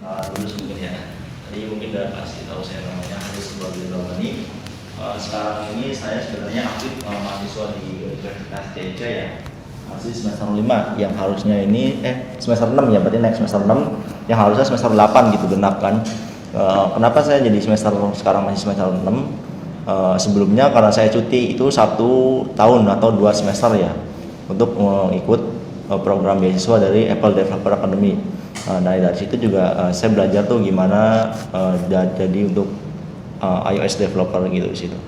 Dulu mungkin ya. Tadi mungkin udah kasih tahu saya namanya Haris sebagai Romani. Sekarang ini saya sebenarnya aktif mahasiswa di Universitas TJ ya. Masih semester 5 yang harusnya ini semester 6 ya, berarti naik semester 6 yang harusnya semester 8 gitu genap kan. Kenapa saya jadi sekarang masih semester 6? Sebelumnya karena saya cuti itu 1 tahun atau 2 semester ya untuk ikut program beasiswa dari Apple Developer Academy. Dari situ juga saya belajar tuh gimana jadi untuk iOS developer gitu di situ.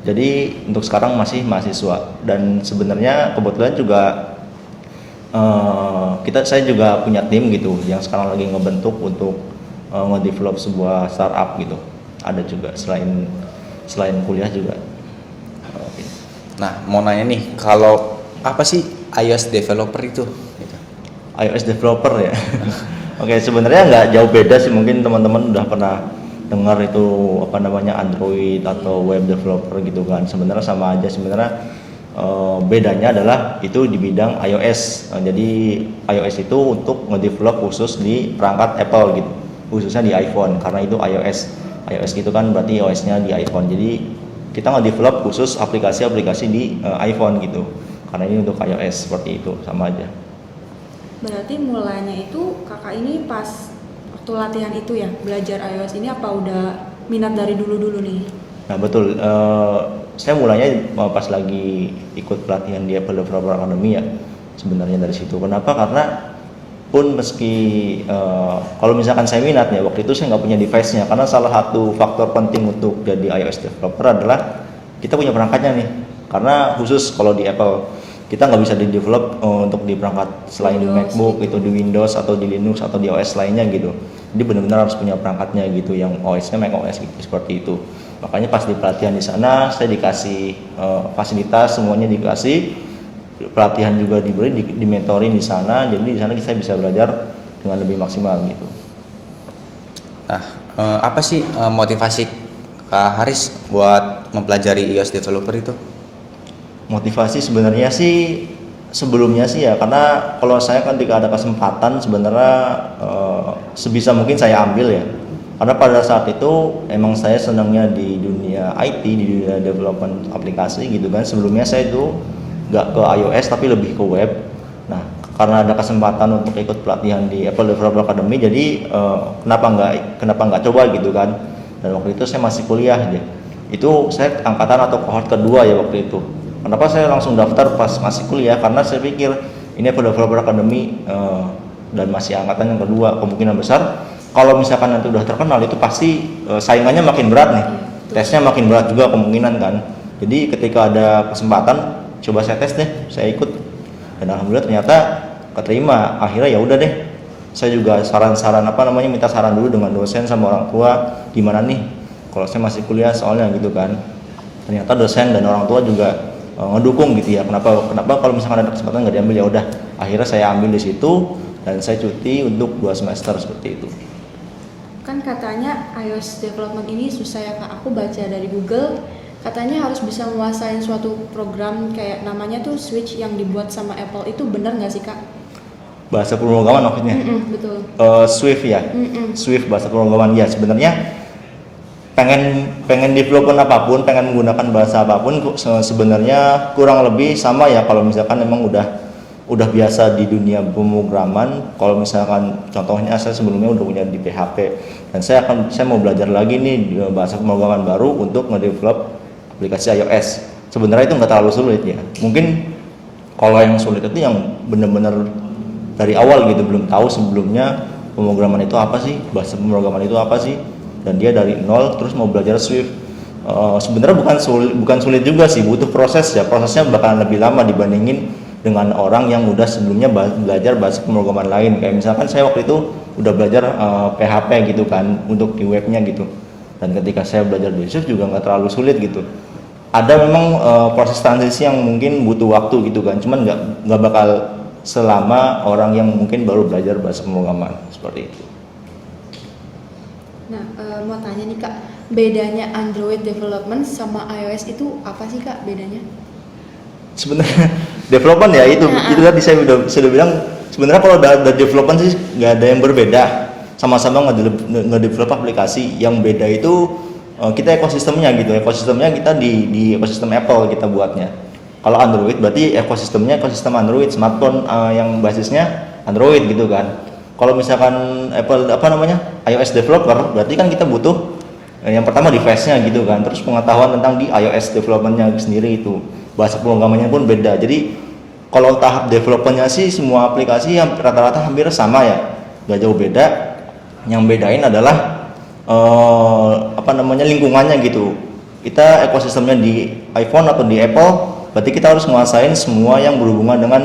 Jadi untuk sekarang masih mahasiswa dan sebenarnya kebetulan juga saya juga punya tim gitu yang sekarang lagi ngebentuk untuk ngedevelop sebuah startup gitu. Ada juga selain kuliah juga. Nah, mau nanya nih, kalau apa sih iOS developer itu? iOS developer ya. Oke, sebenarnya nggak jauh beda sih, mungkin teman-teman udah pernah dengar itu apa namanya Android atau web developer gitu kan. Sebenarnya sama aja sebenarnya. Bedanya adalah itu di bidang iOS. Jadi iOS itu untuk ngedevelop khusus di perangkat Apple gitu, khususnya di iPhone karena itu iOS. iOS gitu kan berarti OS-nya di iPhone. Jadi kita ngedevelop khusus aplikasi-aplikasi di iPhone gitu. Karena ini untuk iOS seperti itu, sama aja. Berarti mulanya itu kakak ini pas waktu latihan itu ya belajar iOS ini, apa udah minat dari dulu nih? Nah betul, saya mulainya pas lagi ikut pelatihan di Apple Developer Academy ya sebenarnya dari situ. Kenapa? Karena pun meski kalau misalkan saya minat ya waktu itu saya nggak punya device-nya, karena salah satu faktor penting untuk jadi iOS developer adalah kita punya perangkatnya nih. Karena khusus kalau di Apple kita nggak bisa di develop untuk di perangkat selain Windows, MacBook itu di Windows atau di Linux atau di OS lainnya gitu. Jadi benar-benar harus punya perangkatnya gitu yang OS-nya Mac OS gitu seperti itu. Makanya pas di pelatihan di sana saya dikasih fasilitas, semuanya dikasih, pelatihan juga diberi, dimentorin di sana. Jadi di sana saya bisa belajar dengan lebih maksimal gitu. Nah, apa sih motivasi Kak Haris buat mempelajari iOS developer itu? Motivasi sebenarnya sih sebelumnya sih ya, karena kalau saya kan ketika ada kesempatan sebenarnya sebisa mungkin saya ambil ya. Karena pada saat itu emang saya senangnya di dunia IT, di dunia development aplikasi gitu kan. Sebelumnya saya itu nggak ke iOS tapi lebih ke web. Nah, karena ada kesempatan untuk ikut pelatihan di Apple Developer Academy, jadi kenapa nggak coba gitu kan. Dan waktu itu saya masih kuliah aja. Itu saya angkatan atau cohort kedua ya waktu itu. Kenapa saya langsung daftar pas masih kuliah? Karena saya pikir ini Apple Developer Academy dan masih angkatan yang kedua, kemungkinan besar kalau misalkan nanti udah terkenal itu pasti saingannya makin berat nih, tesnya makin berat juga kemungkinan kan. Jadi ketika ada kesempatan coba saya tes deh, saya ikut dan alhamdulillah ternyata keterima. Akhirnya ya udah deh, saya juga minta saran dulu dengan dosen sama orang tua gimana nih kalau saya masih kuliah soalnya gitu kan. Ternyata dosen dan orang tua juga ngedukung gitu ya. Kenapa kalau misalkan ada kesempatan nggak diambil, ya udah akhirnya saya ambil di situ dan saya cuti untuk 2 semester seperti itu. Kan katanya iOS development ini susah ya Kak, aku baca dari Google katanya harus bisa menguasai suatu program kayak namanya tuh Switch yang dibuat sama Apple, itu benar nggak sih Kak? Bahasa pemrograman maksudnya? Betul. Swift ya? Swift bahasa pemrograman ya. Sebenarnya pengen development apapun, pengen menggunakan bahasa apapun sebenarnya kurang lebih sama ya kalau misalkan memang udah biasa di dunia pemrograman. Kalau misalkan contohnya saya sebelumnya udah punya di PHP dan saya mau belajar lagi nih bahasa pemrograman baru untuk ngedevelop aplikasi iOS. Sebenarnya itu nggak terlalu sulit ya. Mungkin kalau yang sulit itu yang benar-benar dari awal gitu, belum tahu sebelumnya pemrograman itu apa sih, bahasa pemrograman itu apa sih, dan dia dari nol terus mau belajar Swift. Sebenarnya bukan sulit juga sih, butuh proses ya. Prosesnya bakalan lebih lama dibandingin dengan orang yang udah sebelumnya belajar bahasa pemrograman lain. Kayak misalkan saya waktu itu udah belajar PHP gitu kan untuk di webnya gitu. Dan ketika saya belajar di Swift juga nggak terlalu sulit gitu. Ada memang proses transisi yang mungkin butuh waktu gitu kan. Cuman nggak bakal selama orang yang mungkin baru belajar bahasa pemrograman seperti itu. Nah, mau tanya nih Kak, bedanya Android development sama iOS itu apa sih Kak bedanya? Sebenarnya development ya itu tadi saya sudah bilang, sebenarnya kalau ada development sih nggak ada yang berbeda. sama-sama ngedevelop aplikasi. Yang beda itu kita ekosistemnya gitu. Ekosistemnya kita di ekosistem Apple kita buatnya. Kalau Android berarti ekosistemnya ekosistem Android, smartphone yang basisnya Android gitu kan. Kalau misalkan Apple iOS developer, berarti kan kita butuh yang pertama device-nya gitu kan, terus pengetahuan tentang di iOS development-nya sendiri itu. Bahasa pemrogramannya pun beda. Jadi kalau tahap developernya sih semua aplikasi yang rata-rata hampir sama ya, nggak jauh beda. Yang bedain adalah lingkungannya gitu. Kita ekosistemnya di iPhone atau di Apple, berarti kita harus menguasain semua yang berhubungan dengan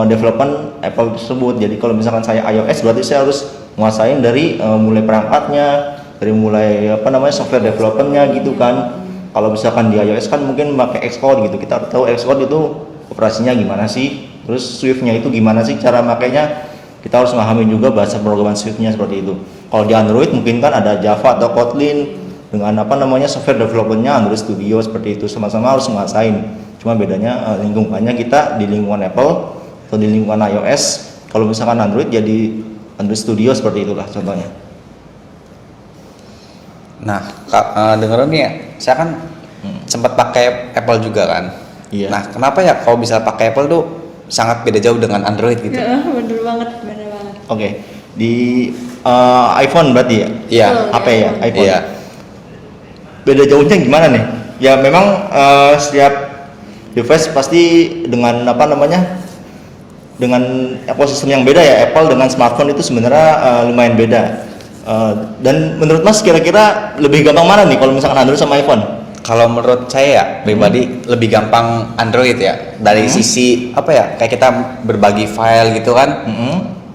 development Apple tersebut. Jadi kalau misalkan saya iOS, berarti saya harus menguasain dari mulai perangkatnya, dari mulai software developmentnya gitu kan. Kalau misalkan di iOS kan mungkin pakai Xcode gitu, kita tahu Xcode itu operasinya gimana sih, terus Swift-nya itu gimana sih cara makainya, kita harus memahami juga bahasa pemrograman Swift-nya seperti itu. Kalau di Android mungkin kan ada Java atau Kotlin dengan software development-nya Android Studio seperti itu, sama-sama harus menguasain. Cuma bedanya lingkungannya kita di lingkungan Apple atau di lingkungan iOS. Kalau misalkan Android jadi Android Studio seperti itulah contohnya. Nah, dengerin nih ya, saya kan sempat pakai Apple juga kan. Iya. Nah, kenapa ya kalau bisa pakai Apple tuh sangat beda jauh dengan Android gitu? Bener banget. Oke. Di iPhone berarti ya? Iya. HP ya, iPhone. Iya. Beda jauhnya gimana nih? Ya memang setiap device pasti dengan dengan ekosistem yang beda ya. Apple dengan smartphone itu sebenarnya lumayan beda. Dan menurut Mas kira-kira lebih gampang mana nih kalau misalkan Android sama iPhone? Kalau menurut saya ya pribadi lebih gampang Android ya. Dari sisi kayak kita berbagi file gitu kan.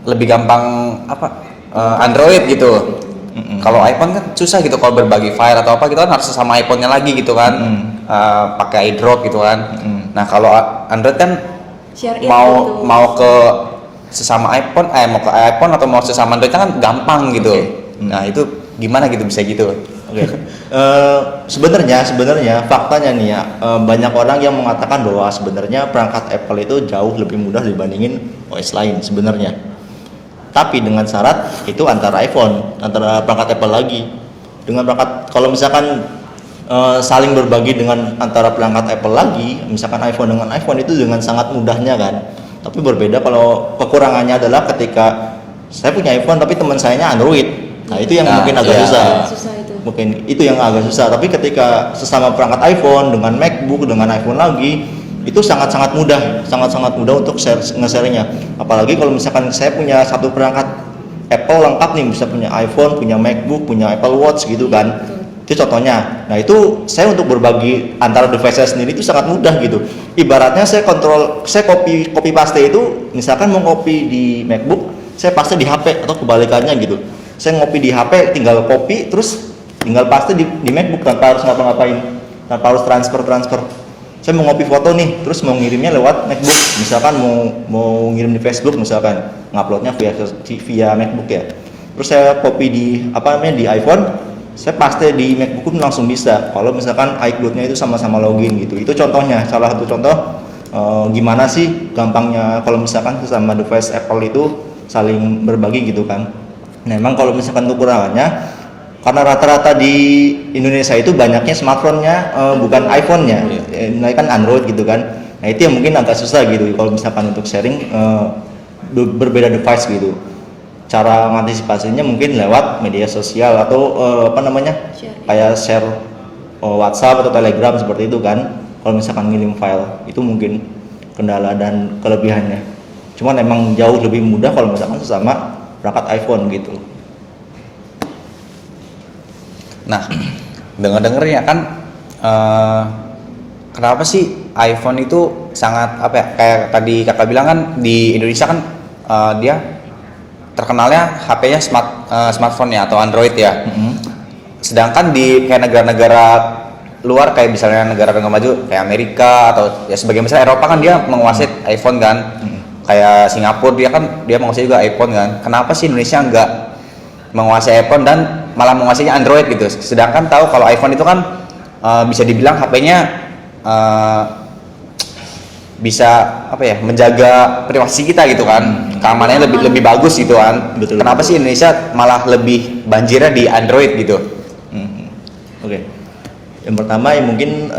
Lebih gampang Android gitu. Kalau iPhone kan susah gitu kalau berbagi file atau apa, kita kan harus sama iPhone-nya lagi gitu kan. Pakai iDrop gitu kan. Nah, kalau Android kan mau ke sesama iPhone mau ke iPhone atau mau sesama Android kan gampang gitu. Nah, itu gimana gitu bisa gitu? Oke. Sebenarnya faktanya nih ya, banyak orang yang mengatakan bahwa sebenarnya perangkat Apple itu jauh lebih mudah dibandingin OS lain sebenarnya. Tapi dengan syarat itu antara perangkat Apple lagi. Dengan perangkat, kalau misalkan saling berbagi dengan antara perangkat Apple lagi, misalkan iPhone dengan iPhone itu dengan sangat mudahnya kan. Tapi berbeda kalau kekurangannya adalah ketika saya punya iPhone tapi teman sayanya Android. Nah, itu yang mungkin agak susah. Mungkin itu yang agak susah. Tapi ketika sesama perangkat iPhone dengan MacBook dengan iPhone lagi, itu sangat-sangat mudah untuk nge-share-nya. Apalagi kalau misalkan saya punya satu perangkat Apple lengkap nih, bisa punya iPhone, punya MacBook, punya Apple Watch gitu kan. Itu contohnya. Nah, itu saya untuk berbagi antara device saya sendiri itu sangat mudah gitu. Ibaratnya saya copy paste itu, misalkan mau copy di MacBook, saya paste di HP atau kebalikannya gitu. Saya ngopi di HP, tinggal copy terus tinggal paste di MacBook tanpa harus ngapa-ngapain, tanpa harus transfer. Saya mau ngopi foto nih, terus mau ngirimnya lewat MacBook, misalkan mau ngirim di Facebook misalkan, nguploadnya via MacBook ya. Terus saya copy di di iPhone, saya paste di MacBook pun langsung bisa. Kalau misalkan iCloud-nya itu sama-sama login gitu. Itu contohnya, salah satu contoh gimana sih gampangnya kalau misalkan sesama device Apple itu saling berbagi gitu kan. Nah, memang kalau misalkan kekurangannya, karena rata-rata di Indonesia itu banyaknya smartphone-nya bukan iPhone-nya, kan Android gitu kan. Nah, itu yang mungkin agak susah gitu kalau misalkan untuk sharing berbeda device gitu. Cara mengantisipasinya mungkin lewat media sosial atau kayak share WhatsApp atau Telegram seperti itu kan. Kalau misalkan ngirim file itu mungkin kendala dan kelebihannya. Cuman emang jauh lebih mudah kalau misalkan sesama perangkat iPhone gitu. Nah, dengar-dengarnya kan kenapa sih iPhone itu sangat kayak tadi kakak bilang kan di Indonesia kan dia terkenalnya HP-nya smartphone ya atau Android ya. Sedangkan di kayak negara-negara luar kayak misalnya negara-negara maju kayak Amerika atau ya sebagian besar Eropa kan dia menguasai iPhone kan. Kayak Singapura dia menguasai juga iPhone kan. Kenapa sih Indonesia nggak menguasai iPhone dan malah menguasai Android gitu? Sedangkan tahu kalau iPhone itu kan bisa dibilang HP-nya bisa apa ya, menjaga privasi kita gitu kan, keamanannya lebih bagus gitu kan. Betul. Kenapa sih Indonesia malah lebih banjirnya di Android gitu? Oke. Yang pertama ya mungkin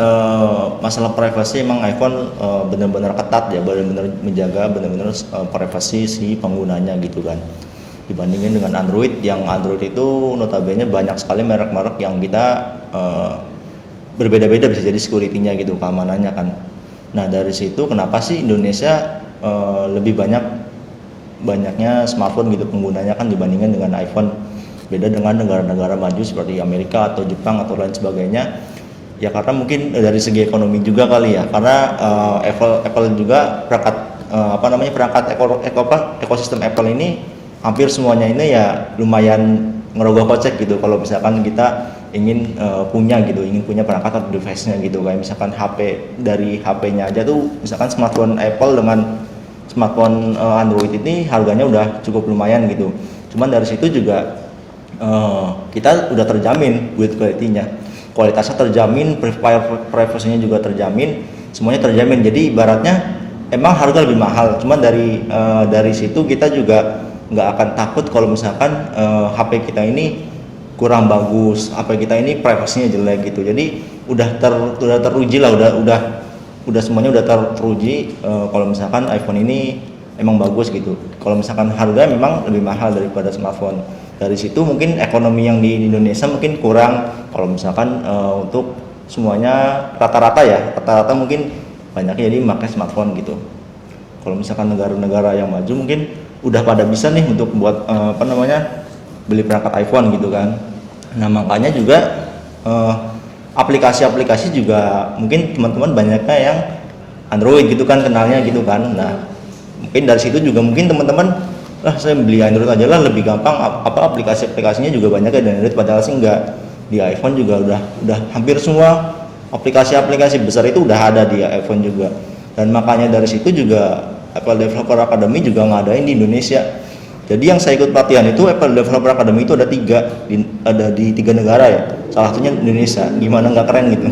masalah privasi emang iPhone benar-benar ketat ya, benar-benar menjaga benar-benar privasi si penggunanya gitu kan. Dibandingin dengan Android, yang Android itu notabene banyak sekali merek-merek yang kita berbeda-beda bisa jadi security-nya gitu, keamanannya kan. Nah dari situ kenapa sih Indonesia lebih banyaknya smartphone gitu penggunanya kan dibandingkan dengan iPhone, beda dengan negara-negara maju seperti Amerika atau Jepang atau lain sebagainya. Ya karena mungkin dari segi ekonomi juga kali ya, karena Apple juga perangkat ekosistem Apple ini hampir semuanya ini ya lumayan ngerogoh kocek gitu kalau misalkan kita ingin punya perangkat atau device-nya gitu, kayak misalkan dari HP-nya aja tuh, misalkan smartphone Apple dengan smartphone Android ini harganya udah cukup lumayan gitu. Cuman dari situ juga kita udah terjamin build quality-nya, kualitasnya terjamin, privasinya juga terjamin, semuanya terjamin. Jadi ibaratnya emang harga lebih mahal, cuman dari situ kita juga nggak akan takut kalau misalkan HP kita ini kurang bagus, HP kita ini privasinya jelek gitu. Jadi udah teruji lah, udah semuanya udah teruji kalau misalkan iPhone ini emang bagus gitu. Kalau misalkan harga memang lebih mahal daripada smartphone. Dari situ mungkin ekonomi yang di Indonesia mungkin kurang kalau misalkan untuk semuanya rata-rata mungkin banyaknya jadi pakai smartphone gitu. Kalau misalkan negara-negara yang maju mungkin udah pada bisa nih untuk buat beli perangkat iPhone gitu kan. Nah makanya juga aplikasi-aplikasi juga mungkin teman-teman banyaknya yang Android gitu kan kenalnya gitu kan. Nah mungkin dari situ juga mungkin teman-teman saya beli Android aja lah, lebih gampang, aplikasi-aplikasinya juga banyak ya dari Android, padahal sih enggak. Di iPhone juga udah hampir semua aplikasi-aplikasi besar itu udah ada di iPhone juga. Dan makanya dari situ juga Apple Developer Academy juga ngadain di Indonesia. Jadi yang saya ikut pelatihan itu Apple Developer Academy itu ada di 3 negara ya. Salah satunya Indonesia. Gimana nggak keren gitu?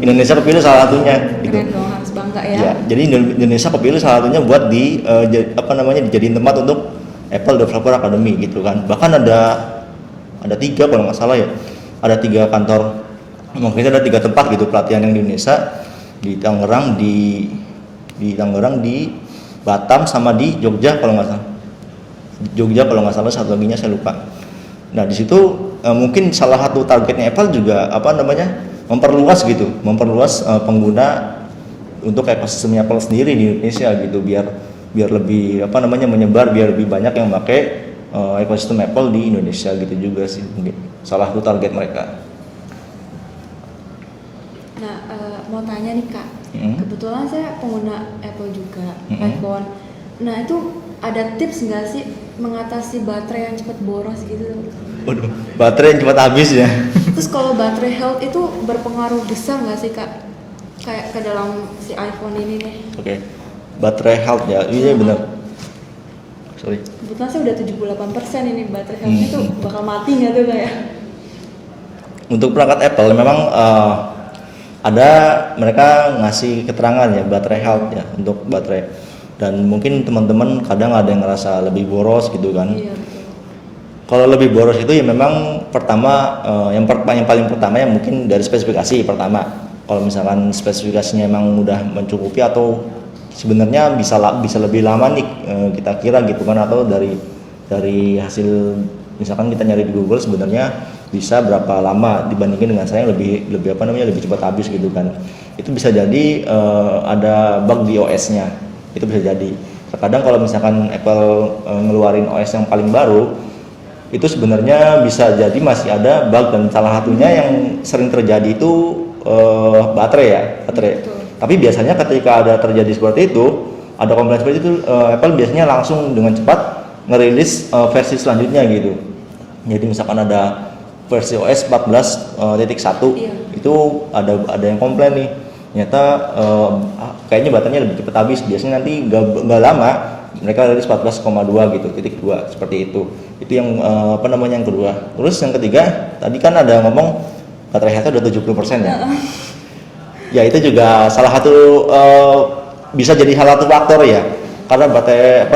Indonesia kepilih salah satunya gitu. Keren dong, harus bangga ya. Ya, jadi Indonesia kepilih salah satunya buat dijadiin tempat untuk Apple Developer Academy gitu kan. Bahkan ada 3 kalau nggak salah ya. Ada 3 kantor. Mungkin ada 3 tempat gitu pelatihan yang di Indonesia, di Tangerang, di Batam, sama di Jogja kalau nggak salah, satu laginya saya lupa. Nah di situ mungkin salah satu targetnya Apple juga memperluas pengguna untuk ekosistemnya Apple sendiri di Indonesia gitu, biar lebih menyebar, biar lebih banyak yang pakai ekosistem Apple di Indonesia gitu juga sih, mungkin salah satu target mereka. Nah, mau tanya nih Kak, kebetulan saya pengguna Apple juga, iPhone. Nah itu ada tips nggak sih mengatasi baterai yang cepat boros gitu? Waduh, baterai yang cepat habis ya. Terus kalau baterai health itu berpengaruh besar nggak sih Kak? Kayak ke dalam si iPhone ini nih. Oke. Baterai health ya, iya benar. Sorry. Kebetulan saya udah 78% ini baterai health itu bakal mati nggak tuh kayak? Untuk perangkat Apple memang mereka ngasih keterangan ya baterai health ya untuk baterai, dan mungkin teman-teman kadang ada yang ngerasa lebih boros gitu kan. Iya betul. Kalau lebih boros itu ya memang pertama yang paling pertama ya mungkin dari spesifikasi pertama. Kalau misalkan spesifikasinya emang udah mencukupi atau sebenarnya bisa lebih lama nih kita kira gitu kan, atau dari hasil misalkan kita nyari di Google sebenarnya bisa berapa lama dibandingin dengan saya yang lebih cepat habis gitu kan. Itu bisa jadi ada bug di OS-nya. Itu bisa jadi. Terkadang kalau misalkan Apple ngeluarin OS yang paling baru, itu sebenarnya bisa jadi masih ada bug, dan salah satunya yang sering terjadi itu baterai. Betul. Tapi biasanya ketika ada terjadi seperti itu, ada komplain seperti itu, Apple biasanya langsung dengan cepat ngerilis versi selanjutnya gitu. Jadi misalkan ada versi OS 14.1 itu ada yang komplain nih, ternyata kayaknya baterainya lebih cepat habis. Biasanya nanti nggak lama mereka rilis 14,2 gitu, .2 seperti itu. Itu yang yang kedua. Terus yang ketiga, tadi kan ada ngomong baterai health udah 70% ya. Ya itu juga salah satu bisa jadi salah satu faktor ya, karena baterai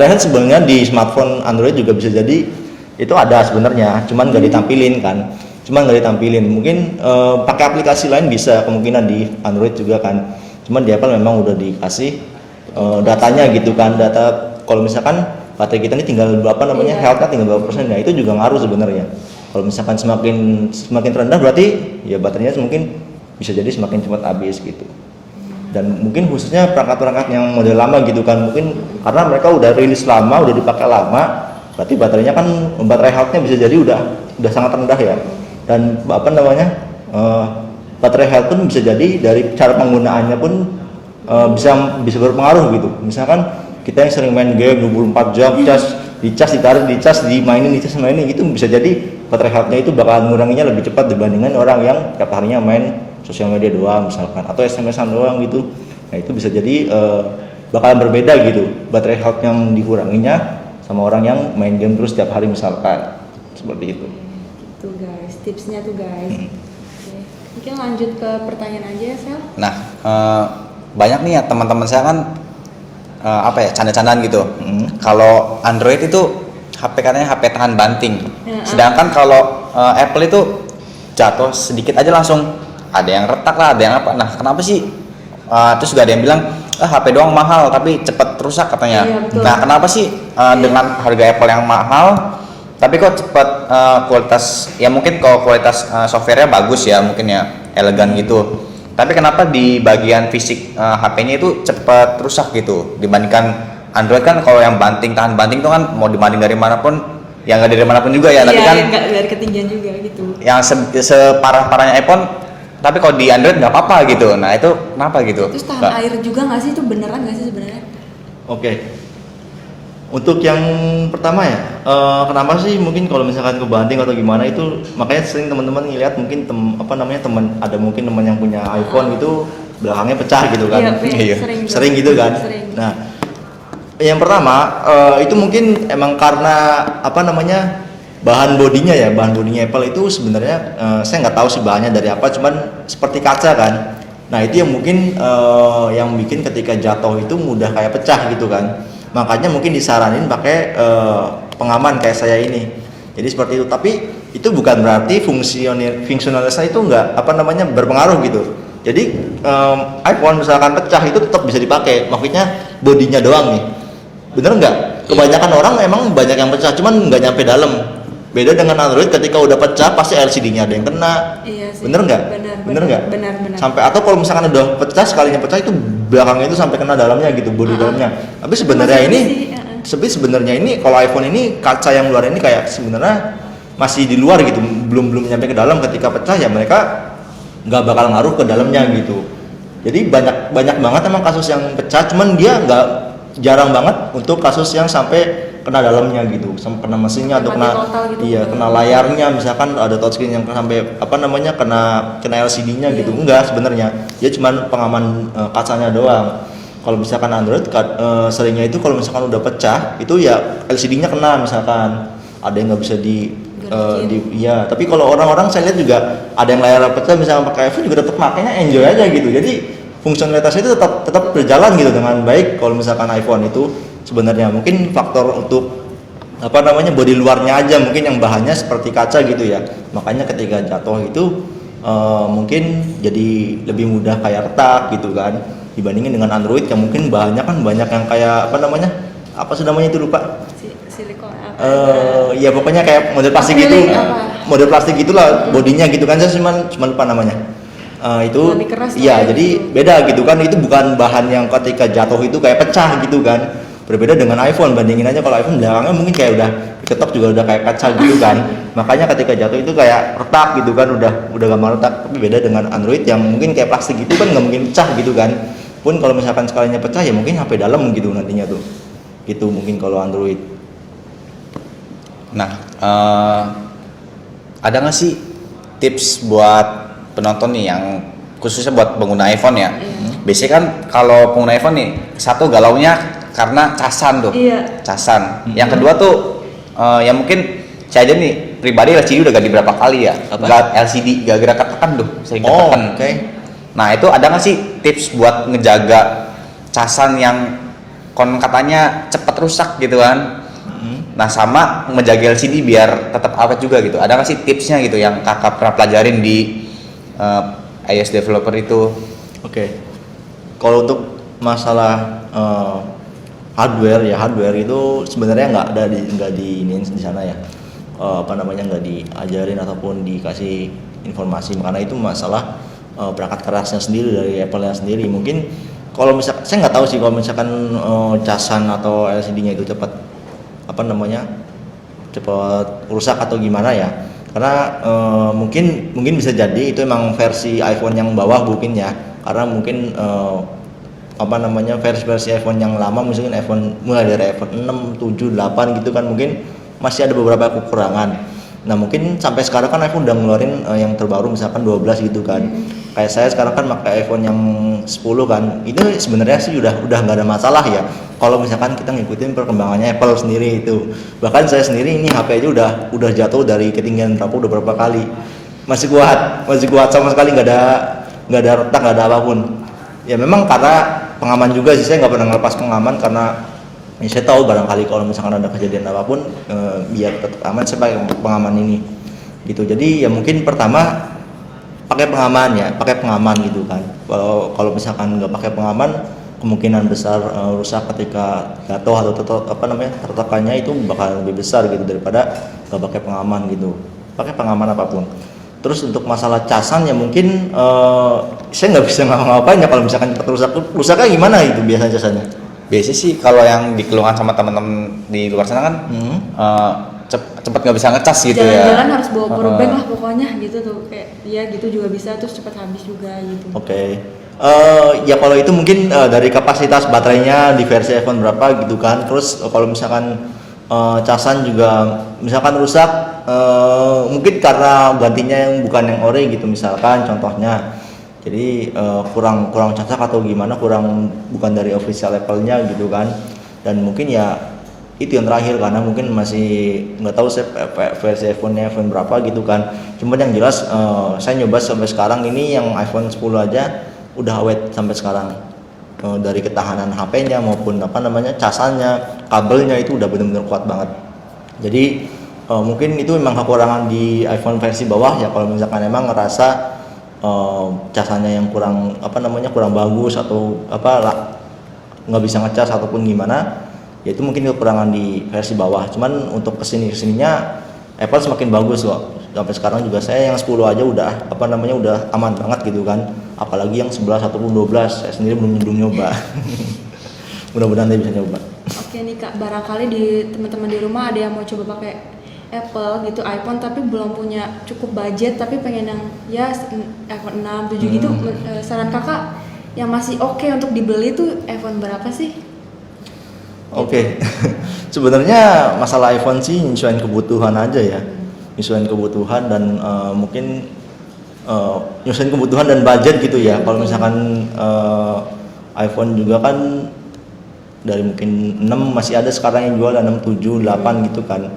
health sebenarnya di smartphone Android juga bisa jadi itu ada sebenarnya, cuman nggak ditampilin kan, mungkin pakai aplikasi lain bisa kemungkinan di Android juga kan, cuman di Apple memang udah dikasih datanya gitu kan, data kalau misalkan baterai kita ini tinggal health-nya tinggal berapa persen, ya itu juga ngaruh sebenarnya. Kalau misalkan semakin rendah berarti ya baterainya mungkin bisa jadi semakin cepat habis gitu. Dan mungkin khususnya perangkat-perangkat yang model lama gitu kan, mungkin karena mereka udah rilis lama, udah dipakai lama, berarti baterainya kan baterai health-nya bisa jadi udah sangat rendah ya. Dan baterai health pun bisa jadi dari cara penggunaannya pun bisa berpengaruh gitu. Misalkan kita yang sering main game 24 jam, dicas dimainin itu bisa jadi baterai health-nya itu bakal nguranginya lebih cepat dibandingkan orang yang tiap harinya main sosial media doang misalkan, atau SMS-an doang gitu. Nah itu bisa jadi bakalan berbeda gitu baterai health yang dikuranginya sama orang yang main game terus tiap hari misalkan, seperti itu. Tuh guys, tipsnya tuh guys. Oke. Mungkin lanjut ke pertanyaan aja ya, Sel. Nah, banyak nih ya teman-teman saya kan canda-candaan gitu. Kalau Android itu HP katanya HP tahan banting. Sedangkan kalau Apple itu jatuh sedikit aja langsung ada yang retak lah, ada yang apa. Nah, kenapa sih? Terus juga ada yang bilang HP doang mahal tapi cepat rusak katanya. Iya, nah, kenapa sih dengan harga Apple yang mahal tapi kok cepat kualitas, ya mungkin kalau kualitas softwarenya bagus ya, mungkin ya elegan gitu. Tapi kenapa di bagian fisik HP-nya itu cepat rusak gitu dibandingkan Android? Kan kalau yang tahan banting itu kan mau dibanding dari manapun, ya nggak dari manapun juga ya, tapi kan nggak dari ketinggian juga gitu. Yang separah-parahnya iPhone, tapi kalau di Android nggak apa-apa gitu. Nah itu kenapa gitu? Terus tahan air juga nggak sih, itu beneran nggak sih sebenarnya? Oke. Untuk yang pertama ya, kenapa sih mungkin kalau misalkan kebanting atau gimana itu, makanya sering teman-teman ngeliat mungkin ada mungkin teman yang punya iPhone itu belakangnya pecah gitu kan. Iya, sering gitu kan. Sering. Nah, yang pertama itu mungkin emang karena bahan bodinya Apple itu sebenarnya saya nggak tahu sih bahannya dari apa, cuman seperti kaca kan. Nah itu yang mungkin yang bikin ketika jatuh itu mudah kayak pecah gitu kan. Makanya mungkin disaranin pakai pengaman kayak saya ini. Jadi seperti itu. Tapi itu bukan berarti fungsionalitasnya itu nggak berpengaruh gitu. Jadi iPhone misalkan pecah itu tetap bisa dipakai. Maksudnya bodinya doang nih. Bener nggak? Kebanyakan orang emang banyak yang pecah, cuman nggak nyampe dalam. Beda dengan Android, ketika udah pecah pasti LCD-nya ada yang kena. Iya sih. Bener nggak? Bener nggak? Benar. Sampai atau kalau misalkan udah pecah, sekalinya pecah itu belakangnya itu sampai kena dalamnya gitu, bodi dalamnya. Tapi sebenarnya ini kalau iPhone ini kaca yang luar ini kayak sebenarnya masih di luar gitu, belum nyampe ke dalam. Ketika pecah ya mereka nggak bakal ngaruh ke dalamnya gitu. Jadi banyak banget emang kasus yang pecah, cuman dia jarang banget untuk kasus yang sampai kena dalamnya gitu, sampai kena mesinnya atau kena layarnya, misalkan ada touchscreen yang sampai kena LCD-nya gitu. Enggak, sebenarnya dia cuma pengaman kacanya doang. Kalau misalkan Android seringnya itu kalau misalkan udah pecah itu ya LCD-nya kena, misalkan ada yang nggak bisa tapi kalau orang-orang saya lihat juga ada yang layar pecah misalkan pakai iPhone juga tetap makanya enjoy aja gitu. Jadi fungsionalitasnya itu tetap berjalan gitu dengan baik. Kalau misalkan iPhone itu sebenarnya mungkin faktor untuk bodi luarnya aja mungkin yang bahannya seperti kaca gitu ya, makanya ketika jatuh itu mungkin jadi lebih mudah kayak retak gitu kan, dibandingin dengan Android yang mungkin bahannya kan banyak yang kayak itu lupa, silikon ya pokoknya kayak model plastik gitu, model plastik gitulah bodinya gitu kan, saya cuma lupa namanya. Itu iya, jadi beda gitu kan, itu bukan bahan yang ketika jatuh itu kayak pecah gitu kan. Berbeda dengan iPhone, bandingin aja kalau iPhone belakangnya mungkin kayak udah diketok juga udah kayak kaca gitu kan. Makanya ketika jatuh itu kayak retak gitu kan, udah gampang retak. Tapi beda dengan Android yang mungkin kayak plastik gitu kan, nggak mungkin pecah gitu kan. Pun kalau misalkan sekalinya pecah ya mungkin HP dalam gitu nantinya tuh. Gitu mungkin kalau Android. Nah, ada nggak sih tips buat penonton nih yang khususnya buat pengguna iPhone ya? Biasanya kan kalau pengguna iPhone nih, satu galaunya karena casan tuh, casan. Yang kedua tuh ya mungkin saya aja nih pribadi LCD udah ganti berapa kali ya, LCD gara-gara ketekan tuh, sering ketekan. Nah itu ada nggak sih tips buat ngejaga casan yang katanya cepat rusak gitu kan? Nah sama menjaga LCD biar tetap awet juga gitu. Ada nggak sih tipsnya gitu yang kakak pernah pelajarin di iOS developer itu? Oke. Kalau untuk masalah hardware itu sebenarnya nggak di sana ya. Nggak diajarin ataupun dikasih informasi, karena itu masalah perangkat kerasnya sendiri dari Apple-nya sendiri. Mungkin kalau misalkan saya nggak tahu sih kalau misalkan casan atau LCD-nya itu cepat rusak atau gimana ya, karena mungkin bisa jadi itu emang versi iPhone yang bawah mungkin ya, karena mungkin versi iPhone yang lama misalnya iPhone mulai dari iPhone 6, 7, 8 gitu kan mungkin masih ada beberapa kekurangan. Nah mungkin sampai sekarang kan iPhone udah ngeluarin yang terbaru misalkan 12 gitu kan. Kayak saya sekarang kan pakai iPhone yang 10 kan. Itu sebenarnya sih udah nggak ada masalah ya. Kalau misalkan kita ngikutin perkembangannya Apple sendiri itu. Bahkan saya sendiri ini HP aja udah jatuh dari ketinggian udah berapa kali. Masih kuat sama sekali, nggak ada retak, nggak ada apapun. Ya memang karena pengaman juga sih, saya nggak pernah ngelepas pengaman karena saya tahu barangkali kalau misalkan ada kejadian apapun biar tetap aman saya pakai pengaman ini gitu. Jadi ya mungkin pertama pakai pengaman gitu kan. Kalau misalkan nggak pakai pengaman kemungkinan besar rusak ketika jatuh atau tertekannya itu bakal lebih besar gitu daripada nggak pakai pengaman gitu. Pakai pengaman apapun. Terus untuk masalah casan ya mungkin saya nggak bisa ngapa-ngapain ya kalau misalkan rusaknya gimana itu biasanya casannya. Biasanya sih kalau yang dikeluhkan sama teman-teman di luar sana kan cepet nggak bisa ngecas gitu ya. Jalan-jalan harus bawa power bank lah pokoknya gitu tuh, kayak ya gitu juga bisa, terus cepat habis juga gitu. Oke. Ya kalau itu mungkin dari kapasitas baterainya di versi iPhone berapa gitu kan. Terus kalau misalkan casan juga misalkan rusak, mungkin karena gantinya yang bukan yang ori gitu misalkan contohnya. Jadi kurang cocok atau gimana, bukan dari official Apple-nya gitu kan. Dan mungkin ya itu yang terakhir karena mungkin masih nggak tahu saya versi iPhone-nya iPhone berapa gitu kan. Cuman yang jelas saya nyoba sampai sekarang ini yang iPhone 10 aja udah awet sampai sekarang. Dari ketahanan HP-nya maupun casannya, kabelnya itu udah benar-benar kuat banget. Jadi mungkin itu memang kekurangan di iPhone versi bawah ya, kalau misalkan emang ngerasa casannya yang kurang bagus atau nggak bisa ngecas ataupun gimana, ya itu mungkin kekurangan di versi bawah. Cuman untuk kesininya Apple semakin bagus kok. Sampai sekarang juga saya yang 10 aja udah udah aman banget gitu kan. Apalagi yang 11 ataupun 12 saya sendiri belum nyoba. Mudah-mudahan saya bisa nyoba. Oke nih Kak, barangkali di teman-teman di rumah ada yang mau coba pakai Apple gitu, iPhone tapi belum punya cukup budget tapi pengen yang ya iPhone 6, 7 gitu. Saran Kakak yang masih oke untuk dibeli tuh iPhone berapa sih? Oke. Sebenarnya masalah iPhone sih nyesuaiin kebutuhan aja ya. Nyesuaiin kebutuhan dan mungkin nyesuaiin kebutuhan dan budget gitu ya. Kalau misalkan iPhone juga kan dari mungkin 6 masih ada sekarang yang jual 6, 7, 8 gitu kan.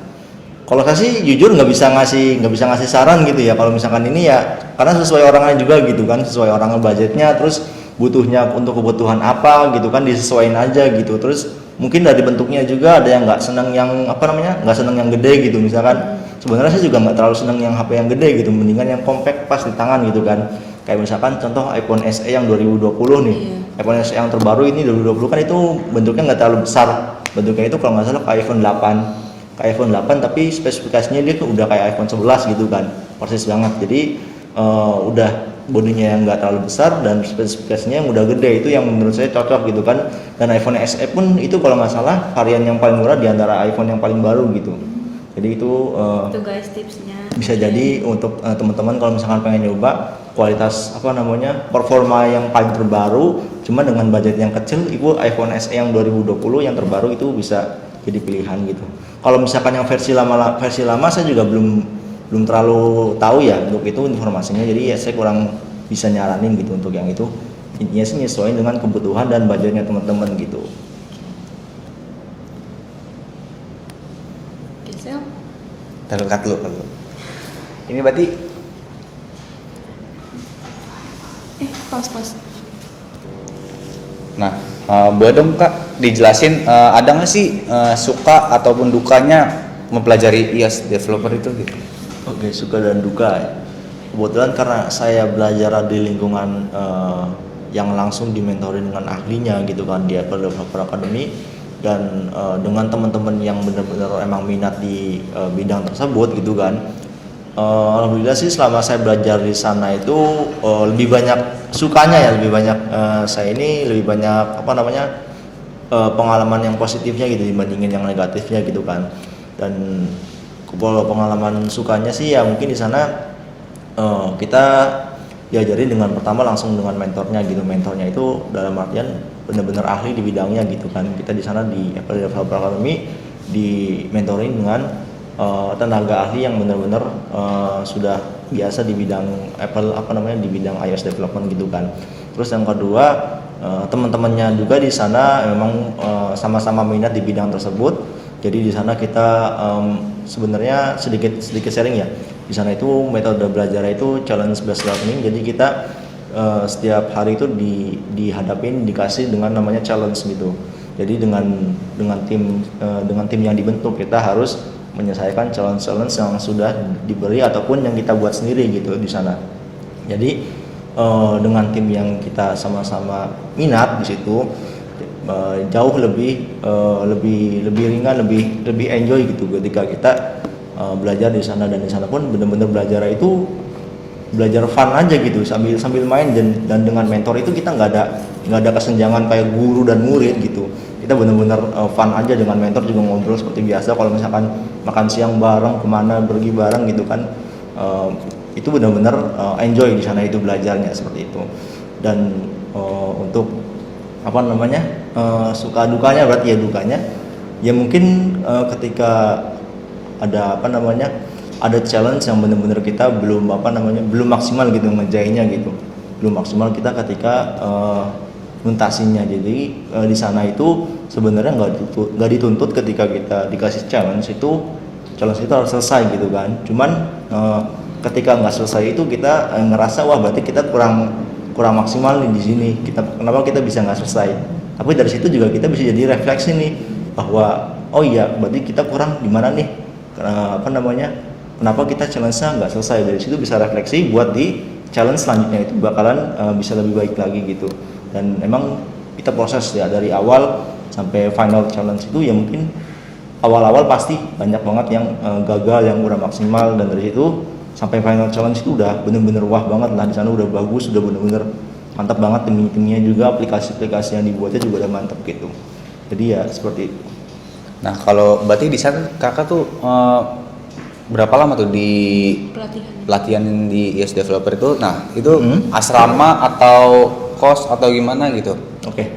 Kalau saya sih jujur nggak bisa ngasih saran gitu ya. Kalau misalkan ini ya karena sesuai orangnya juga gitu kan, sesuai orangnya budgetnya, terus butuhnya untuk kebutuhan apa gitu kan, disesuaiin aja gitu. Terus mungkin dari bentuknya juga ada yang nggak senang yang nggak senang yang gede gitu. Misalkan sebenarnya saya juga nggak terlalu senang yang HP yang gede gitu, mendingan yang compact pas di tangan gitu kan. Kayak misalkan contoh iPhone SE yang 2020 nih, iPhone SE yang terbaru ini 2020 kan itu bentuknya nggak terlalu besar, bentuknya itu kalau nggak salah kayak iPhone 8 tapi spesifikasinya dia udah kayak iPhone 11 gitu kan, persis banget. Jadi udah bodinya yang nggak terlalu besar dan spesifikasinya yang udah gede, itu yang menurut saya cocok gitu kan. Dan iPhone SE pun itu kalau nggak salah varian yang paling murah di antara iPhone yang paling baru gitu. Jadi itu guys tipsnya. Bisa jadi untuk teman-teman kalau misalkan pengen nyoba kualitas performa yang paling terbaru cuma dengan budget yang kecil, itu iPhone SE yang 2020 yang terbaru itu bisa jadi pilihan gitu. Kalau misalkan yang versi lama saya juga belum terlalu tahu ya untuk itu informasinya, jadi ya saya kurang bisa nyaranin gitu untuk yang itu. Intinya sih nyesuaiin dengan kebutuhan dan budgetnya teman-teman gitu. Oke, siap. Terdekat lu. Ini berarti Pas. Nah, boleh dong Kak dijelasin ada nggak sih suka ataupun dukanya mempelajari iOS developer itu gitu? Oke, suka dan duka ya. Kebetulan karena saya belajar di lingkungan yang langsung dimentorin dengan ahlinya gitu kan di Apple Developer Academy, dan dengan teman-teman yang benar-benar emang minat di bidang tersebut gitu kan. Alhamdulillah sih selama saya belajar di sana itu lebih banyak sukanya ya, lebih banyak saya ini lebih banyak pengalaman yang positifnya gitu dibandingin yang negatifnya gitu kan. Dan kalau pengalaman sukanya sih ya mungkin di sana kita diajari dengan pertama langsung dengan mentornya gitu. Mentornya itu dalam artian benar-benar ahli di bidangnya gitu kan. Kita di sana di Apple Developer Academy di mentoring dengan tenaga ahli yang benar-benar sudah biasa di bidang Apple di bidang iOS development gitu kan. Terus yang kedua teman-temannya juga di sana memang sama-sama minat di bidang tersebut. Jadi di sana kita sebenarnya sedikit sharing ya. Di sana itu metode belajar itu challenge based learning. Jadi kita setiap hari itu dihadapin dikasih dengan namanya challenge gitu. Jadi dengan tim yang dibentuk kita harus menyelesaikan challenge yang sudah diberi ataupun yang kita buat sendiri gitu di sana. Jadi dengan tim yang kita sama-sama minat di situ jauh lebih ringan, lebih enjoy gitu ketika kita belajar di sana. Dan di sana pun benar-benar belajar fun aja gitu sambil main, dan dengan mentor itu kita nggak ada kesenjangan kayak guru dan murid gitu. Kita benar-benar fun aja dengan mentor, juga ngobrol seperti biasa. Kalau misalkan makan siang bareng, kemana pergi bareng gitu kan, itu benar-benar enjoy di sana itu belajarnya seperti itu. Dan untuk suka dukanya berarti ya dukanya ya mungkin ketika ada ada challenge yang benar-benar kita belum maksimal gitu ngerjainnya gitu, belum maksimal kita ketika nuntasinya. Jadi di sana itu sebenarnya nggak dituntut ketika kita dikasih challenge itu harus selesai gitu kan. Cuman ketika nggak selesai itu kita ngerasa wah berarti kita kurang maksimal nih di sini. Kenapa kita bisa nggak selesai? Tapi dari situ juga kita bisa jadi refleksi nih bahwa oh iya berarti kita kurang di mana nih? Kenapa kita challenge-nya nggak selesai? Dari situ bisa refleksi buat di challenge selanjutnya itu bakalan bisa lebih baik lagi gitu. Dan emang kita proses ya dari awal sampai final challenge itu ya mungkin awal-awal pasti banyak banget yang gagal, yang udah maksimal, dan dari situ sampai final challenge itu udah bener-bener wah banget lah. Di sana udah bagus, udah bener-bener mantap banget, timnya juga, aplikasi-aplikasi yang dibuatnya juga udah mantap gitu. Jadi ya seperti itu. Nah kalau berarti di sana kakak tuh berapa lama tuh di pelatihan di iOS developer itu? Nah itu asrama atau kos atau gimana gitu? Oke.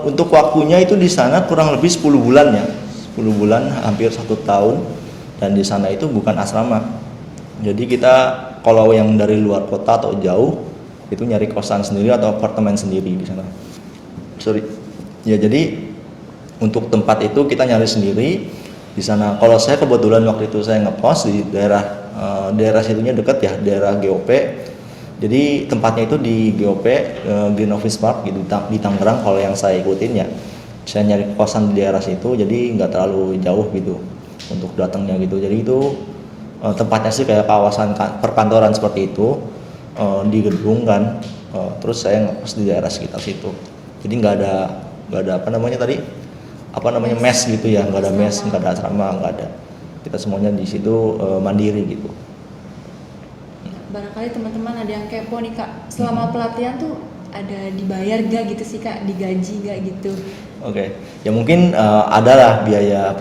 Untuk waktunya itu di sana kurang lebih 10 bulan ya, 10 bulan hampir 1 tahun. Dan di sana itu bukan asrama. Jadi kita kalau yang dari luar kota atau jauh itu nyari kosan sendiri atau apartemen sendiri di sana. Ya jadi untuk tempat itu kita nyari sendiri di sana. Kalau saya kebetulan waktu itu saya ngekos di daerah situnya dekat ya, daerah GOP. Jadi tempatnya itu di GOP, Green Office Park gitu di Tangerang kalau yang saya ikutin ya. Saya nyari kosan di daerah situ, jadi nggak terlalu jauh gitu untuk datangnya gitu. Jadi itu tempatnya sih kayak kawasan perkantoran seperti itu, di gedung kan. Terus saya ngekos di daerah sekitar situ. Jadi nggak ada mes gitu ya, nggak ada mes, nggak ada asrama, nggak ada. Kita semuanya di situ mandiri gitu. Barangkali teman-teman ada yang kepo nih Kak, selama pelatihan tuh ada dibayar gak gitu sih Kak, digaji gak gitu? Oke. Ya mungkin ada lah biaya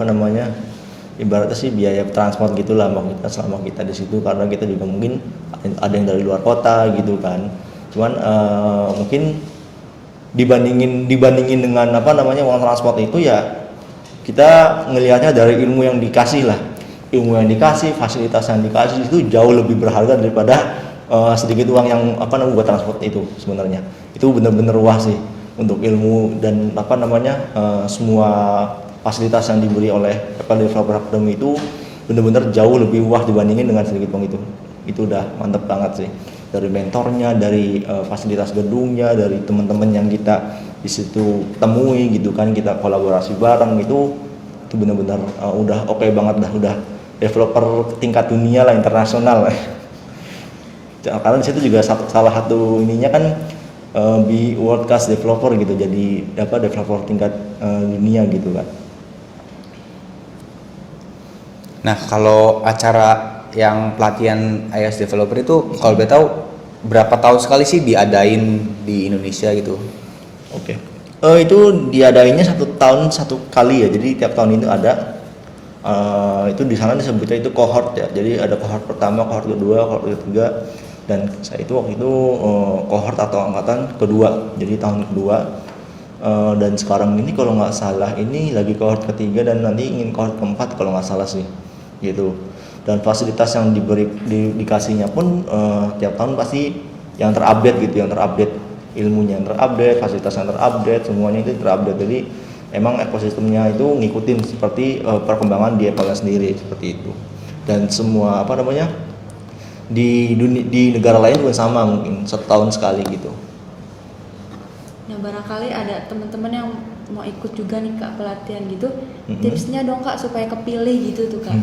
ibaratnya sih biaya transport gitulah kita selama kita di situ, karena kita juga mungkin ada yang dari luar kota gitu kan. Cuman mungkin dibandingin dengan uang transport itu ya kita ngelihatnya dari ilmu yang dikasih lah, fasilitas yang dikasih itu jauh lebih berharga daripada sedikit uang yang buat transport itu. Sebenarnya itu benar-benar wah sih untuk ilmu dan semua fasilitas yang diberi oleh Apple Developer Academy itu benar-benar jauh lebih wah dibandingin dengan sedikit uang itu udah mantep banget sih. dari mentornya, dari fasilitas gedungnya, dari teman-teman yang kita di situ temui gitu kan, kita kolaborasi bareng itu benar-benar udah oke banget dah, udah developer tingkat dunia lah, internasional lah. Karena di situ juga salah satu ininya kan di world class developer gitu, jadi developer tingkat dunia gitu kan. Nah, kalau acara yang pelatihan iOS developer itu kalau boleh tahu berapa tahun sekali sih diadain di Indonesia gitu? Oke. Itu diadainnya 1 tahun 1 kali ya. Jadi tiap tahun itu ada. Itu di sana disebutnya itu cohort ya. Jadi ada cohort pertama, cohort kedua, cohort ketiga. Dan saya itu waktu itu cohort atau angkatan kedua. Jadi tahun kedua. Dan sekarang ini kalau nggak salah ini lagi cohort ketiga dan nanti ingin cohort keempat kalau nggak salah sih. Gitu. Dan fasilitas yang dikasihnya pun tiap tahun pasti yang terupdate gitu, yang terupdate ilmunya, yang terupdate, fasilitas yang terupdate, semuanya itu terupdate. Jadi emang ekosistemnya itu ngikutin seperti perkembangan di Apple sendiri seperti itu. Dan semua di negara lain juga sama, mungkin 1 tahun sekali gitu. Nah, barangkali ada teman-teman yang mau ikut juga nih Kak pelatihan gitu, tipsnya dong Kak supaya kepilih gitu tuh Kak.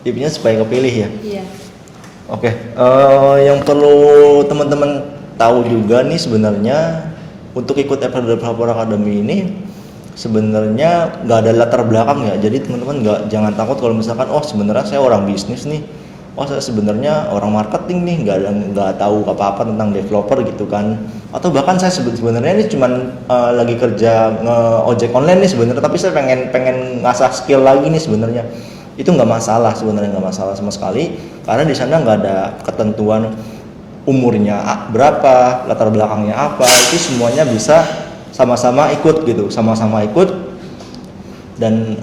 Tipsnya supaya kepilih ya. Iya. Oke, yang perlu teman-teman tahu juga nih sebenarnya untuk ikut Apple Developer Academy ini sebenarnya nggak ada latar belakang ya. Jadi teman-teman jangan takut kalau misalkan sebenarnya saya orang bisnis nih, saya sebenarnya orang marketing nih, nggak tahu apa-apa tentang developer gitu kan. Atau bahkan saya sebenarnya ini cuman lagi kerja ojek online nih sebenarnya, tapi saya pengen ngasah skill lagi nih sebenarnya. Itu nggak masalah sebenarnya, nggak masalah sama sekali karena di sana nggak ada ketentuan umurnya berapa, latar belakangnya apa, itu semuanya bisa sama-sama ikut gitu, sama-sama ikut dan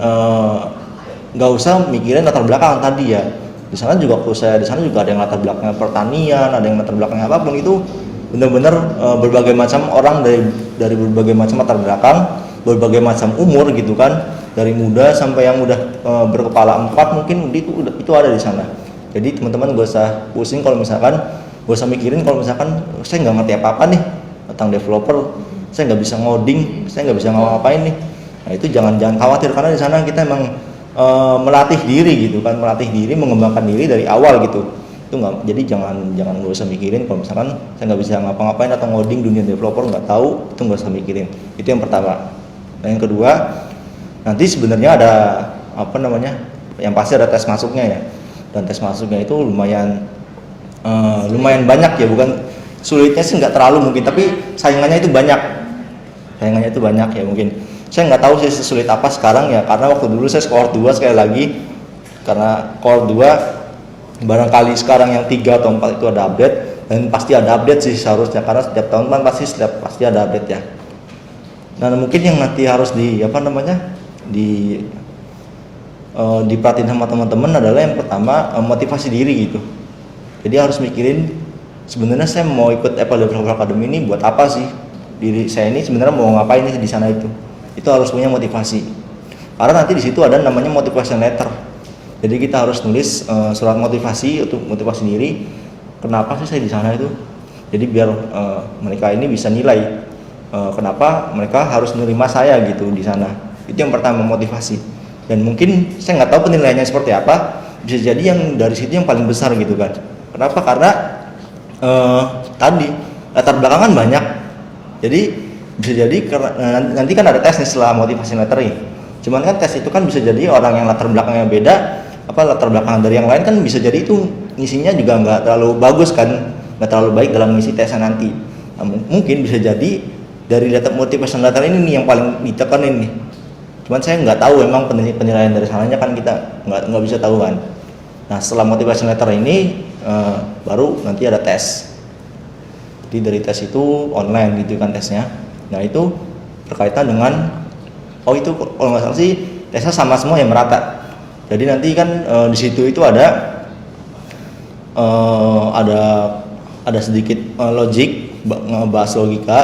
nggak usah mikirin latar belakang tadi ya. Di sana juga ada yang latar belakangnya pertanian, ada yang latar belakangnya apapun, itu benar-benar berbagai macam orang dari berbagai macam latar belakang, berbagai macam umur gitu kan. Dari muda sampai yang udah berkepala 4 mungkin itu ada di sana. Jadi teman-teman gak usah pusing kalau misalkan, gak usah mikirin kalau misalkan saya nggak ngerti apa-apa nih tentang developer, saya nggak bisa ngoding, saya nggak bisa ngapain nih. Nah itu jangan khawatir karena di sana kita emang melatih diri gitu kan, mengembangkan diri dari awal gitu. Itu nggak, jadi jangan gak usah mikirin kalau misalkan saya nggak bisa ngapa-ngapain atau ngoding, dunia developer nggak tahu, itu nggak usah mikirin. Itu yang pertama. Dan yang kedua, nanti sebenarnya ada yang pasti ada tes masuknya ya, dan tes masuknya itu lumayan banyak ya, bukan sulitnya sih nggak terlalu mungkin, tapi saingannya itu banyak ya. Mungkin saya nggak tahu sih sesulit apa sekarang ya, karena waktu dulu saya cohort 2 sekali lagi, karena cohort 2 barangkali sekarang yang 3 atau 4 itu ada update, dan pasti ada update sih seharusnya, karena setiap tahun kan pasti ada update ya. Nah mungkin yang nanti harus diperhatiin sama teman-teman adalah yang pertama motivasi diri gitu. Jadi harus mikirin sebenarnya saya mau ikut Apple Developer Academy ini buat apa sih, diri saya ini sebenarnya mau ngapain nih di sana. Itu harus punya motivasi, karena nanti di situ ada namanya motivation letter. Jadi kita harus nulis surat motivasi untuk motivasi diri, kenapa sih saya di sana itu. Jadi biar mereka ini bisa nilai kenapa mereka harus menerima saya gitu di sana. Itu yang pertama, motivasi. Dan mungkin saya nggak tahu penilaiannya seperti apa, bisa jadi yang dari situ yang paling besar gitu kan. Kenapa? Karena tadi latar belakang kan banyak. Jadi bisa jadi nanti kan ada tes nih setelah motivasi letter ini. Cuman kan tes itu kan bisa jadi orang yang latar belakangnya beda, latar belakang dari yang lain kan bisa jadi itu ngisinya juga nggak terlalu bagus kan, nggak terlalu baik dalam ngisi tesnya nanti. Nah, mungkin bisa jadi dari data motivation letter ini nih yang paling ditekanin nih. Cuman saya nggak tahu emang penilaian dari sananya kan, kita nggak bisa tahu kan. Nah setelah motivation letter ini baru nanti ada tes. Jadi dari tes itu online gitu kan tesnya. Nah itu berkaitan dengan itu kalau nggak salah sih tesnya sama semua yang merata. Jadi nanti kan di situ itu ada sedikit logik, ngebahas logika.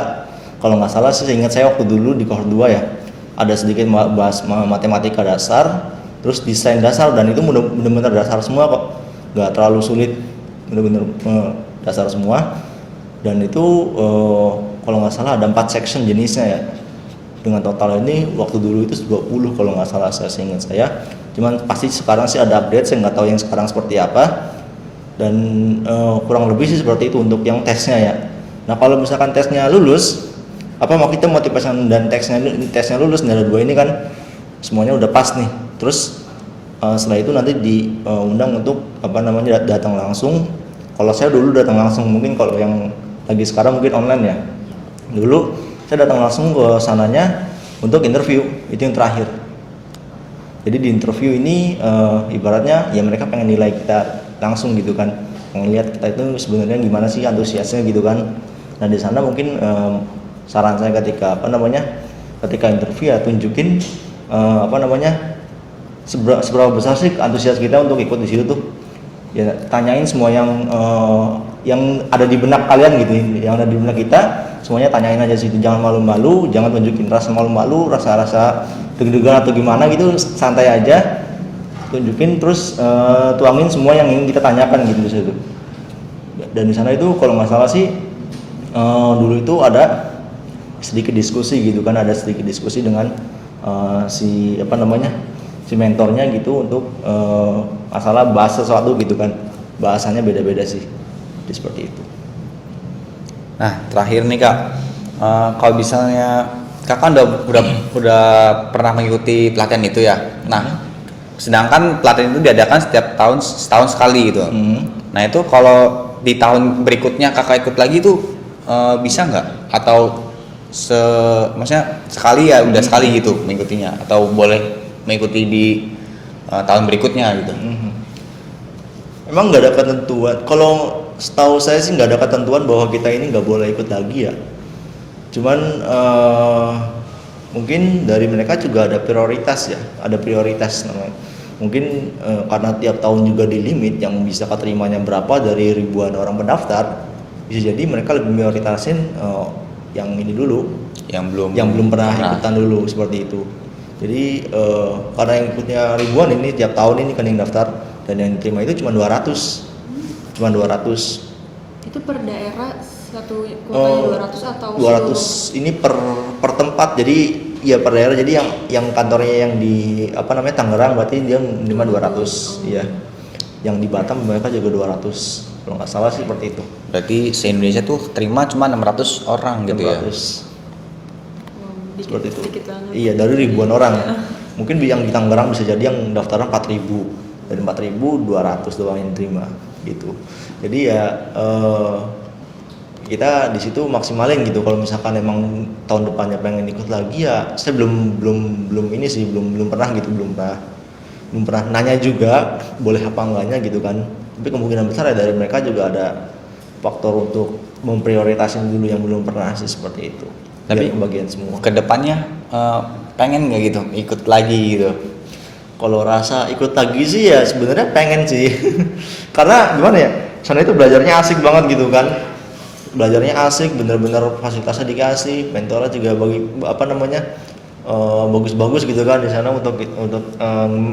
Kalau nggak salah sih, ingat saya waktu dulu di cohort 2 ya, ada sedikit bahas matematika dasar, terus desain dasar, dan itu benar-benar dasar semua kok, nggak terlalu sulit, benar-benar dasar semua. Dan itu kalau nggak salah ada 4 section jenisnya ya. Dengan total ini waktu dulu itu 20 kalau nggak salah, saya ingat saya. Cuman pasti sekarang sih ada update, saya nggak tahu yang sekarang seperti apa. Dan kurang lebih sih seperti itu untuk yang tesnya ya. Nah kalau misalkan tesnya lulus, apa mau kita motivasi dan tesnya lulus, ada 2 ini kan semuanya udah pas nih. Terus setelah itu nanti diundang untuk datang langsung. Kalau saya dulu datang langsung, mungkin kalau yang lagi sekarang mungkin online ya. Dulu saya datang langsung ke sananya untuk interview, itu yang terakhir. Jadi di interview ini ibaratnya ya mereka pengen nilai kita langsung gitu kan, pengen lihat kita itu sebenarnya gimana sih antusiasnya gitu kan. Nah di sana mungkin saran saya ketika interview ya tunjukin seberapa besar sih antusias kita untuk ikut di situ tuh. Ya tanyain semua yang ada di benak kalian gitu, yang ada di benak kita semuanya tanyain aja situ, jangan malu-malu, jangan tunjukin rasa malu-malu, rasa deg-degan atau gimana gitu, santai aja tunjukin, terus tuangin semua yang ingin kita tanyakan gitu di situ. Dan di sana itu kalau nggak salah sih dulu itu ada sedikit diskusi gitu kan, ada sedikit diskusi dengan si mentornya gitu untuk masalah bahas sesuatu gitu kan, bahasanya beda-beda sih, seperti itu. Nah terakhir nih Kak, kalau misalnya Kakak udah pernah mengikuti pelatihan itu ya. Nah sedangkan pelatihan itu diadakan setiap tahun, setahun sekali gitu. Nah itu kalau di tahun berikutnya Kakak ikut lagi itu bisa nggak? Atau maksudnya sekali ya udah sekali gitu mengikutinya, atau boleh mengikuti di tahun berikutnya gitu? Emang nggak ada ketentuan. Kalau setahu saya sih nggak ada ketentuan bahwa kita ini nggak boleh ikut lagi ya. Cuman mungkin dari mereka juga ada prioritas ya, ada prioritas namanya. Mungkin karena tiap tahun juga di limit yang bisa keterimanya berapa dari ribuan orang pendaftar, bisa jadi mereka lebih prioritasin yang ini dulu, yang belum pernah ikutan dulu, seperti itu. Jadi karena yang ikutnya ribuan ini tiap tahun ini kan yang daftar, dan yang diterima itu cuma 200. Itu per daerah satu kuotanya 200 atau 200 ini per tempat, jadi ya per daerah. Jadi yang kantornya yang di Tangerang berarti dia menerima 200 ya. Yang di Batam mereka juga 200 kalau nggak salah sih, seperti itu. Berarti se-Indonesia tuh terima cuma 600 orang gitu 600. ya. Seperti itu. Banget. Iya, dari ribuan orang. Mungkin yang di Tangerang bisa jadi yang daftarnya 4.000, dari 4.200 doang yang terima gitu. Jadi ya kita di situ maksimalin gitu. Kalau misalkan emang tahun depannya pengen ikut lagi ya, saya belum ini sih, belum pernah gitu, belum pernah nanya juga boleh apa enggaknya gitu kan. Tapi kemungkinan besar ya dari mereka juga ada faktor untuk memprioritaskan dulu yang belum pernah sih, seperti itu. Tapi bagian semua. Kedepannya pengen nggak gitu ikut lagi gitu? Kalau rasa ikut lagi sih ya sebenarnya pengen sih. Karena gimana ya, sana itu belajarnya asik banget gitu kan. Belajarnya asik, bener-bener fasilitasnya dikasih, mentornya juga bagus-bagus gitu kan di sana untuk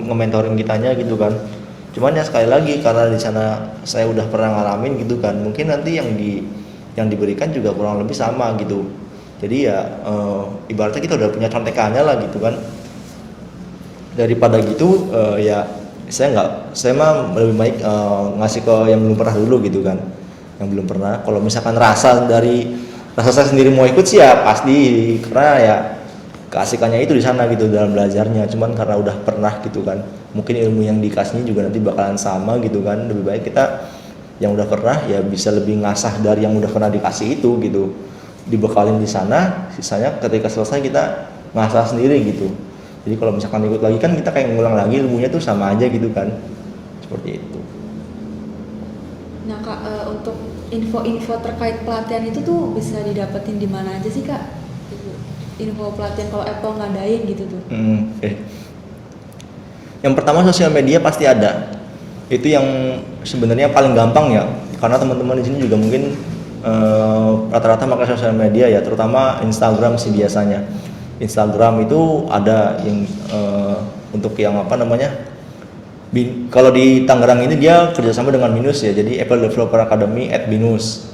nge-mentoring kitanya gitu kan. Cuman ya sekali lagi karena di sana saya udah pernah ngalamin gitu kan, mungkin nanti yang diberikan juga kurang lebih sama gitu. Jadi ya ibaratnya kita udah punya contekannya lah gitu kan. Daripada gitu ya saya mah lebih baik ngasih ke yang belum pernah dulu gitu kan. Yang belum pernah. Kalau misalkan rasa saya sendiri mau ikut sih ya pasti, karena ya keasikannya itu di sana gitu dalam belajarnya. Cuman karena udah pernah gitu kan, mungkin ilmu yang dikasihnya juga nanti bakalan sama gitu kan. Lebih baik kita yang udah pernah ya bisa lebih ngasah dari yang udah pernah dikasih itu gitu, dibekalin di sana, sisanya ketika selesai kita ngasah sendiri gitu. Jadi kalau misalkan ikut lagi kan kita kayak ngulang lagi ilmunya tuh sama aja gitu kan, seperti itu. Nah Kak, untuk info-info terkait pelatihan itu tuh bisa didapetin di mana aja sih Kak? Info pelatihan kalau Apple ngadain gitu tuh. Okay. Yang pertama sosial media pasti ada. Itu yang sebenarnya paling gampang ya, karena teman-teman di sini juga mungkin rata-rata pakai sosial media ya, terutama Instagram sih biasanya. Instagram itu ada yang untuk yang Kalau di Tangerang ini dia kerjasama dengan Binus ya, jadi Apple Developer Academy @binus.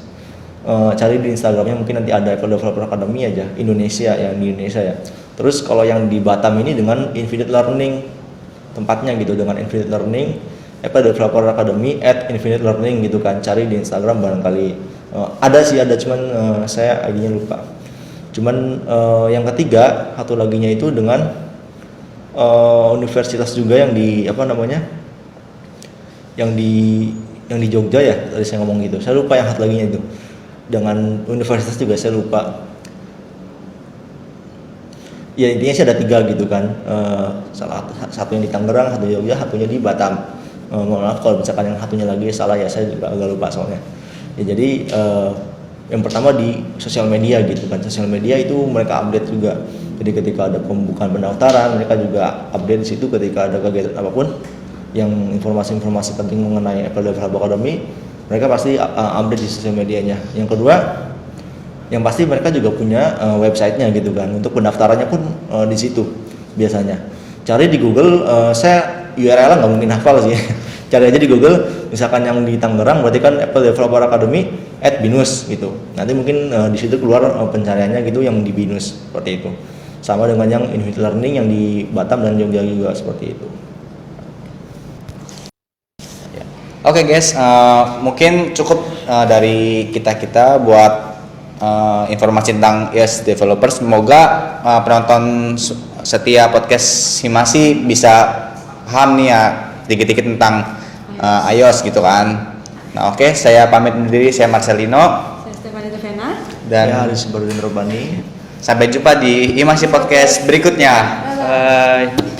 Cari di Instagramnya mungkin nanti ada Apple Developer Academy aja Indonesia, yang di Indonesia ya. Terus kalau yang di Batam ini dengan Infinite Learning tempatnya gitu, dengan Infinite Learning Apple Developer Academy @infinite learning gitu kan, cari di Instagram barangkali ada sih, ada cuman saya ID-nya lupa. Cuman yang ketiga satu laginya itu dengan universitas juga yang di apa namanya, yang di Jogja ya, tadi saya ngomong gitu, saya lupa yang satu laginya itu, dengan universitas juga saya lupa ya. Intinya sih ada 3 gitu kan, salah satu yang di Tangerang, satu di Jogja, satunya di Batam. Mohon maaf kalau misalkan yang satunya lagi salah ya, saya juga agak lupa soalnya ya. Jadi yang pertama di sosial media gitu kan, sosial media itu mereka update juga. Jadi ketika ada pembukaan pendaftaran, mereka juga update di situ. Ketika ada kegiatan apapun yang informasi-informasi penting mengenai Apple Developer Academy, mereka pasti update di sosial medianya. Yang kedua, yang pasti mereka juga punya websitenya gitu kan. Untuk pendaftarannya pun di situ biasanya. Cari di Google, saya URL-nya nggak mungkin hafal sih. Cari aja di Google, misalkan yang di Tangerang berarti kan Apple Developer Academy @binus gitu. Nanti mungkin di situ keluar pencariannya gitu yang di Binus seperti itu. Sama dengan yang Infinite Learning yang di Batam dan Jogja juga seperti itu. Oke guys, mungkin cukup dari kita buat informasi tentang iOS Developer. Semoga penonton setia podcast Himasi bisa paham nih ya dikit-dikit tentang iOS gitu kan. Nah oke, saya pamit undur diri, saya Marcelino. Saya Stefani Tevena. Dan Ya, Haris Bahrudin Robani. sampai jumpa di Himasi Podcast berikutnya. Bye.